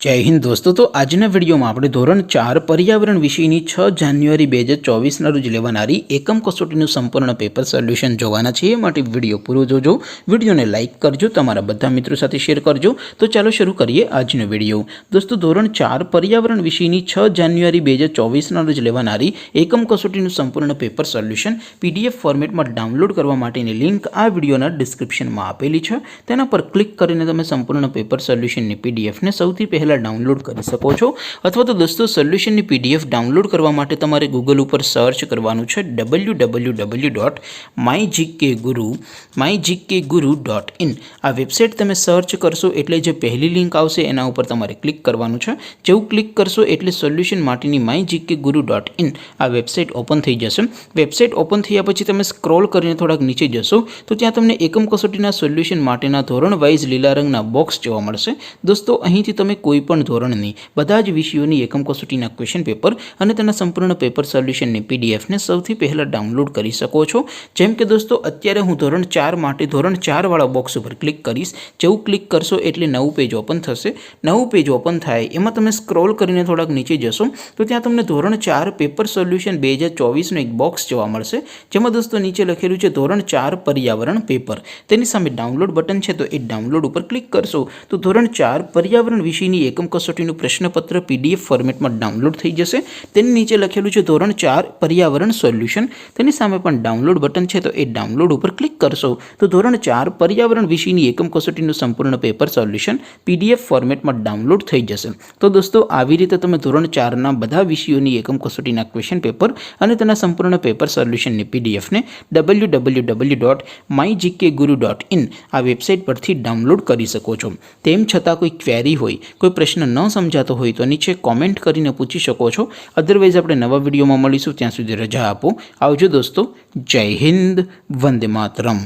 जय हिंद दोस्तों। तो आजना वीडियो में આપણે ધોરણ 4 પર્યાવરણ વિષયની 6 જાન્યુઆરી 2024 રોજ લેવાનારી એકમ કસોટીનું સંપૂર્ણ પેપર સોલ્યુશન જોવાના છે। એ માટે વિડિયો પૂરો જોજો, વિડિયોને લાઈક કરજો, તમારા બધા મિત્રો સાથે શેર કરજો। તો ચાલો શરૂ કરીએ આજનો વિડિયો। દોસ્તો ધોરણ 4 પર્યાવરણ વિષયની 6 જાન્યુઆરી 2024 રોજ લેવાનારી એકમ કસોટીનું સંપૂર્ણ પેપર સોલ્યુશન પીડીએફ ફોર્મેટમાં ડાઉનલોડ કરવા માટેની લિંક આ વિડિયોના ડિસ્ક્રિપ્શનમાં આપેલી છે। તેના પર ક્લિક કરીને તમે સંપૂર્ણ પેપર સોલ્યુશનની પીડીએફને સૌથી પહેલા डाउनलॉड कर सको छो। अथवा तो दोस्तों सोल्यूशन की पीडीएफ डाउनलॉड करवा माटे तमारे गूगल पर सर्च करवानुं छे www.mygkguru.in। आ वेबसाइट तमे सर्च करशो एटले जे पहली लिंक आवशे एना उपर तमारे क्लिक करवानुं छे। जेवुं क्लिक करशो एटले सोल्यूशन माटेनी mygkguru.in आ वेबसाइट ओपन थई जशे। वेबसाइट ओपन थया पछी तमे स्क्रॉल करीने थोड़ाक नीचे जशो तो त्यां तमने एकम कसोटीना सोल्यूशन माटेना धोरण वाइज लीला रंगना बॉक्स जोवा मळशे। दोस्तों અહીંથી તમે કોઈ પણ ધોરણની બધા જ વિષયોની એકમ કસોટીના ક્વેશ્ચન પેપર અને તેના સંપૂર્ણ પેપર સોલ્યુશનની પીડીએફને સૌથી પહેલા ડાઉનલોડ કરી શકો છો। જેમ કે દોસ્તો અત્યારે હું ધોરણ 4 માટે ધોરણ 4 વાળા બોક્સ ઉપર ક્લિક કરીશ। જેવું ક્લિક કરશો એટલે નવું પેજ ઓપન થશે। નવું પેજ ઓપન થાય એમાં તમે સ્ક્રોલ કરીને થોડાક નીચે જશો તો ત્યાં તમને ધોરણ 4 પેપર સોલ્યુશન 2024 નો એક બોક્સ જોવા મળશે। જેમાં દોસ્તો નીચે લખેલું છે ધોરણ 4 પર્યાવરણ પેપર। તેની સામે ડાઉનલોડ બટન છે તો એ ડાઉનલોડ ઉપર ક્લિક કરશો તો ધોરણ 4 पर्यावरण विषयनी एकम कसोटीનું प्रश्नपत्र पीडीएफ फॉर्मेट में डाउनलॉड थई जशे। तेनी नीचे लखेलुं छे धोरण 4 पर्यावरण सोल्यूशन। तेनी सामे पण डाउनलॉड बटन छे तो ए डाउनलॉड पर क्लिक करशो तो धोरण 4 पर्यावरण विषयनी एकम कसोटीનું संपूर्ण पेपर सोल्यूशन पीडीएफ फॉर्मेट में डाउनलॉड थई जशे। तो दोस्तों આવી રીતે તમે ધોરણ 4 ના બધા વિષયોની એકમ કસોટીના ક્વેશ્ચન પેપર અને તેના સંપૂર્ણ પેપર સોલ્યુશનની પીડીએફ ને www.mygkguru.in આ વેબસાઇટ પરથી ડાઉનલોડ કરી શકો છો। તેમ છતાં કોઈ ક્વેરી હોય, कोई प्रश्न न समझातो होय तो नीचे कॉमेंट करीने पूछी शको छो। अदरवाइज आपणे नवा विडियो में मळीशुं, त्यां सुधी रजा आपो। आवजो दोस्तों। जय हिंद, वंदे मातरम।